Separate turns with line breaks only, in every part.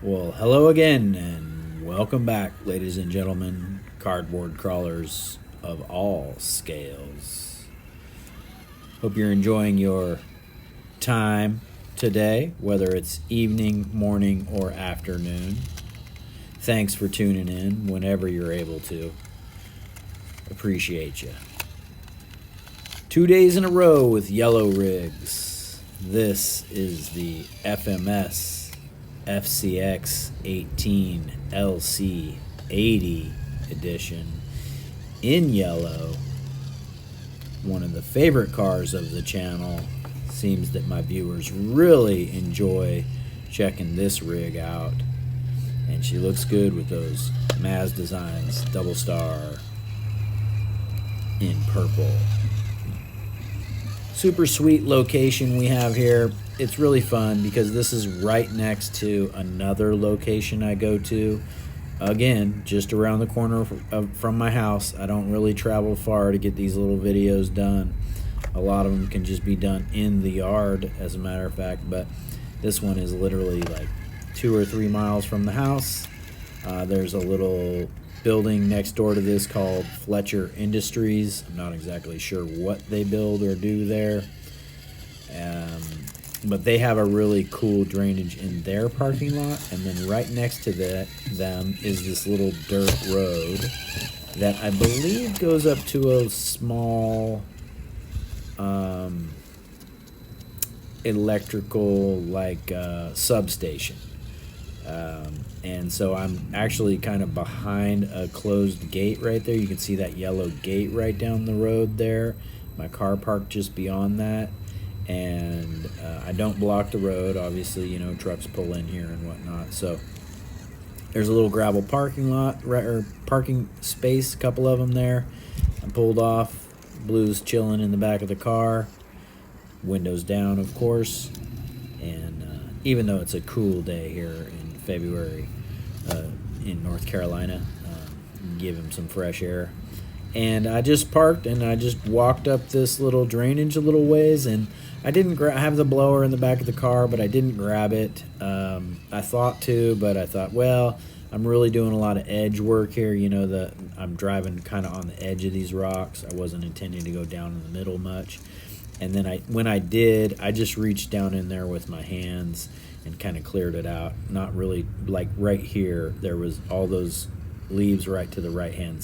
Well, hello again, and welcome back, ladies and gentlemen, cardboard crawlers of all scales. Hope you're enjoying your time today, whether it's evening, morning, or afternoon. Thanks for tuning in whenever you're able to. Appreciate you. 2 days in a row with yellow rigs. This is the FMS FCX18 LC80 edition in yellow. One of the favorite cars of the channel. Seems that my viewers really enjoy checking this rig out, and she looks good with those Maz Designs double star in purple. Super sweet location we have here. It's really fun because this is right next to another location I go to. Again, just around the corner from my house. I don't really travel far to get these little videos done. A lot of them can just be done in the yard, as a matter of fact, but this one is literally like 2 or 3 miles from the house. There's a little building next door to this called Fletcher Industries. I'm not exactly sure what they build or do there, but they have a really cool drainage in their parking lot. And then right next to them is this little dirt road that I believe goes up to a small electrical substation. And so I'm actually kind of behind a closed gate right there. You can see that yellow gate right down the road there. My car parked just beyond that. And I don't block the road. Obviously, you know, trucks pull in here and whatnot. So there's a little gravel parking lot, or parking space, a couple of them there. I pulled off. Blue's chilling in the back of the car. Windows down, of course. And even though it's a cool day here in February in North Carolina, give him some fresh air. And I just parked and I just walked up this little drainage a little ways, and I didn't have the blower in the back of the car, but I didn't grab it. I thought to, but I thought, well, I'm really doing a lot of edge work here. You know, I'm driving kind of on the edge of these rocks. I wasn't intending to go down in the middle much. And then when I did, I just reached down in there with my hands and kind of cleared it out. Not really, like right here, there was all those leaves right to the right hand,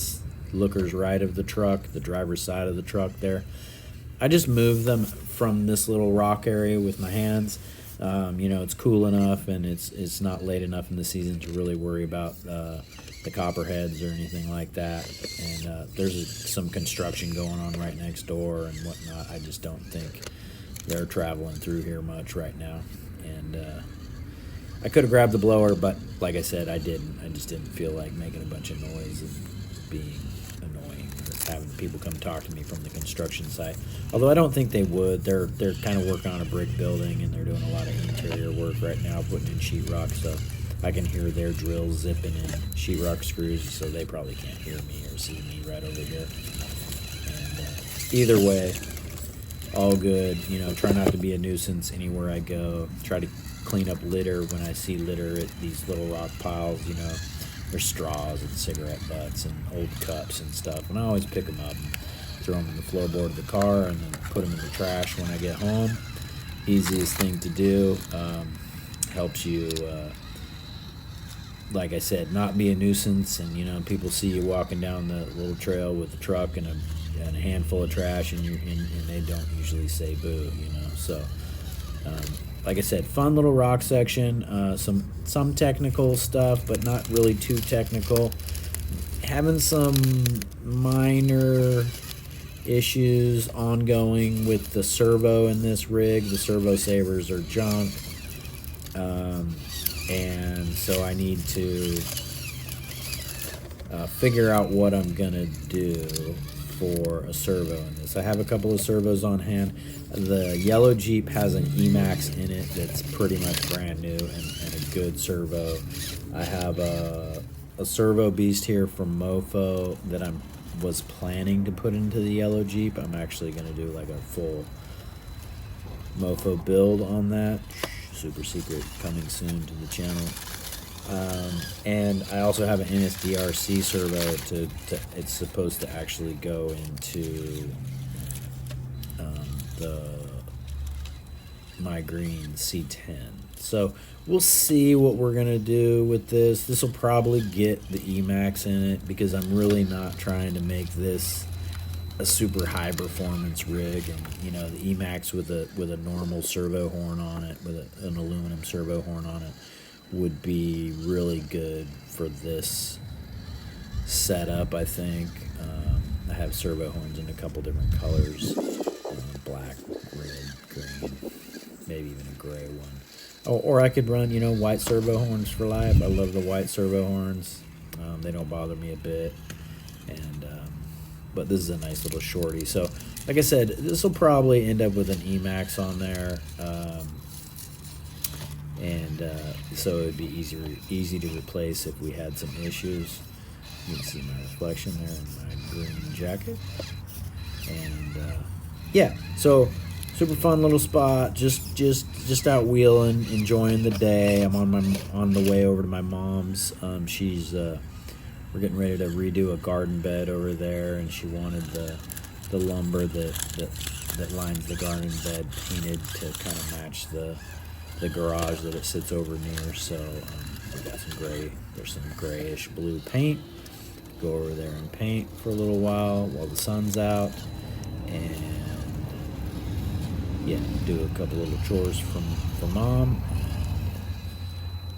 looker's right of the truck, the driver's side of the truck there. I just moved them from this little rock area with my hands. You know, it's cool enough, and it's not late enough in the season to really worry about the copperheads or anything like that. And there's some construction going on right next door and whatnot. I just don't think they're traveling through here much right now. And I could have grabbed the blower, but like I said, I didn't. I just didn't feel like making a bunch of noise and being annoying or having people come talk to me from the construction site. Although I don't think they would. They're kind of working on a brick building, and they're doing a lot of interior work right now, putting in sheetrock, so I can hear their drills zipping in sheetrock screws, so they probably can't hear me or see me right over here. And either way, all good. You know, try not to be a nuisance anywhere I go. Try to clean up litter when I see litter at these little rock piles. You know, there's straws and cigarette butts and old cups and stuff, and I always pick them up and throw them in the floorboard of the car and then put them in the trash when I get home. Easiest thing to do. Helps you, like I said, not be a nuisance. And you know, people see you walking down the little trail with the truck and a handful of trash, and they don't usually say boo, you know. So like I said, fun little rock section. Some technical stuff, but not really too technical. Having some minor issues ongoing with the servo in this rig. The servo savers are junk, and so I need to figure out what I'm gonna do for a servo in this. I have a couple of servos on hand. The yellow Jeep has an Emax in it that's pretty much brand new and a good servo. I have a servo beast here from Mofo that I was planning to put into the yellow Jeep. I'm actually going to do like a full Mofo build on that. Super secret, coming soon to the channel. And I also have an NSDRC servo to it's supposed to actually go into the My Green C10. So we'll see what we're gonna do with this. This will probably get the Emax in it because I'm really not trying to make this a super high performance rig, and you know, the Emax with a normal servo horn on it, with an aluminum servo horn on it, would be really good for this setup, I think. I have servo horns in a couple different colors, black, red, green, maybe even a gray one. Oh, or I could run, you know, white servo horns for life. I love the white servo horns. They don't bother me a bit. And but this is a nice little shorty. So, like I said, this will probably end up with an Emax on there. So it'd be easy to replace if we had some issues. You can see my reflection there in my green jacket. And yeah, so super fun little spot. Just out wheeling, enjoying the day. I'm on the way over to my mom's. We're getting ready to redo a garden bed over there, and she wanted the lumber that lines the garden bed painted to kind of match the garage that it sits over near. So we got there's some grayish blue paint. Go over there and paint for a little while the sun's out, and yeah, do a couple little chores for mom.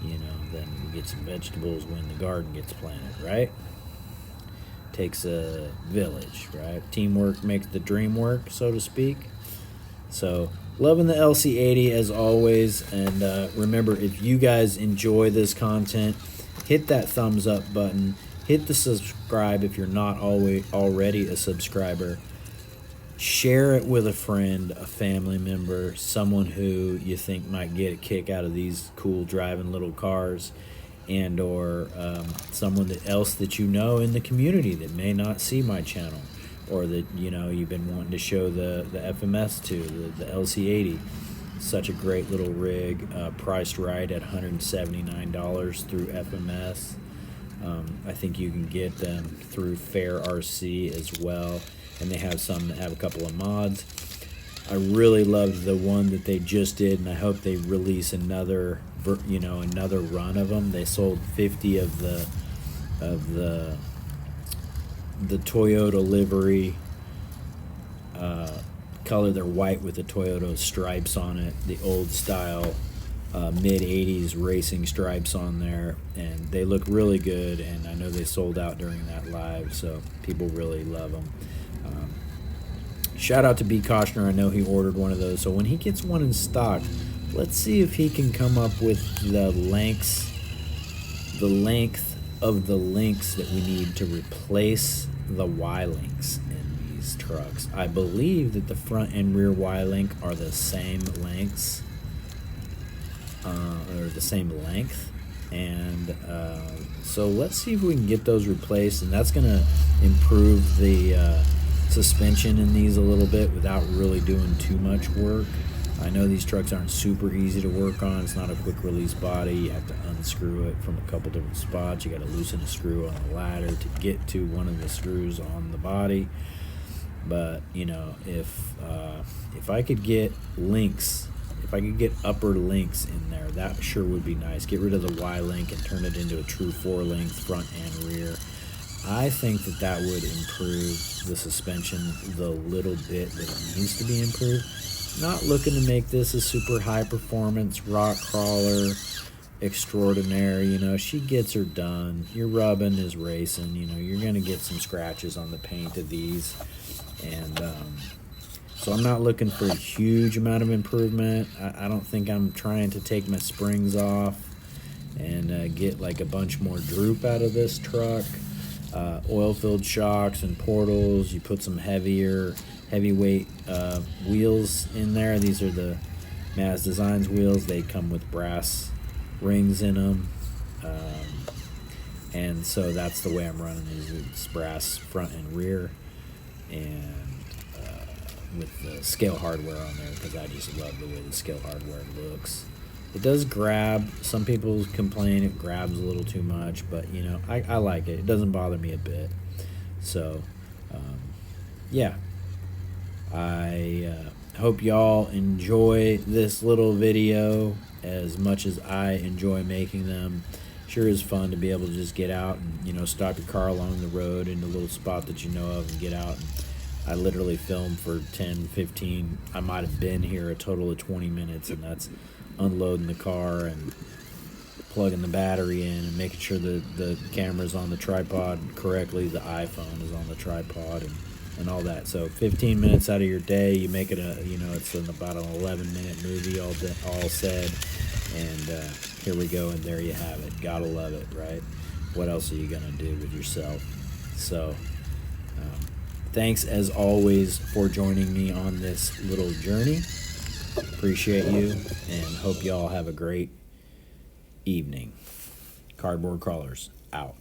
You know, then we get some vegetables when the garden gets planted, right? Takes a village, right? Teamwork makes the dream work, so to speak. So, loving the LC80 as always, and remember, if you guys enjoy this content, hit that thumbs up button, hit the subscribe if you're not already a subscriber, share it with a friend, a family member, someone who you think might get a kick out of these cool driving little cars, and or someone else that you know in the community that may not see my channel, or that, you know, you've been wanting to show the FMS to, the LC80. Such a great little rig, priced right at $179 through FMS. I think you can get them through Fair RC as well, and they have some that have a couple of mods. I really loved the one that they just did, and I hope they release another run of them. They sold 50 of the Toyota livery color. They're white with the Toyota stripes on it, the old style mid-80s racing stripes on there, and they look really good, and I know they sold out during that live, so people really love them. Shout out to B. Koshner. I know he ordered one of those, so when he gets one in stock, let's see if he can come up with the length of the links that we need to replace the Y-links in these trucks. I believe that the front and rear Y-link are the same lengths, or the same length, and so let's see if we can get those replaced, and that's going to improve the suspension in these a little bit without really doing too much work. I know these trucks aren't super easy to work on. It's not a quick release body. You have to unscrew it from a couple different spots. You got to loosen a screw on the ladder to get to one of the screws on the body. But you know, if I could get links, if I could get upper links in there, that sure would be nice. Get rid of the Y link and turn it into a true 4-length front and rear. I think that would improve the suspension the little bit that it needs to be improved. Not looking to make this a super high performance rock crawler extraordinaire. You know, she gets her done. Your rubbing is racing. You know, you're going to get some scratches on the paint of these. And so I'm not looking for a huge amount of improvement. I don't think I'm trying to take my springs off and get like a bunch more droop out of this truck. Oil-filled shocks and portals. You put some heavyweight wheels in there. These are the Maz Designs wheels. They come with brass rings in them, and so that's the way I'm running these. It's brass front and rear, and with the scale hardware on there, because I just love the way the scale hardware looks. It does grab. Some people complain it grabs a little too much, but you know, I like it. It doesn't bother me a bit. So, yeah, I hope y'all enjoy this little video as much as I enjoy making them. Sure is fun to be able to just get out and, you know, stop your car along the road in a little spot that you know of and get out. And I literally filmed for 10, 15, I might have been here a total of 20 minutes, and that's unloading the car and plugging the battery in and making sure the camera's on the tripod correctly, the iPhone is on the tripod, and all that. So 15 minutes out of your day, you make it a, you know, it's about an 11-minute movie all said, and here we go, and there you have it. Gotta love it, right? What else are you gonna do with yourself? So thanks as always for joining me on this little journey. Appreciate you, and hope y'all have a great evening. Cardboard Crawlers out.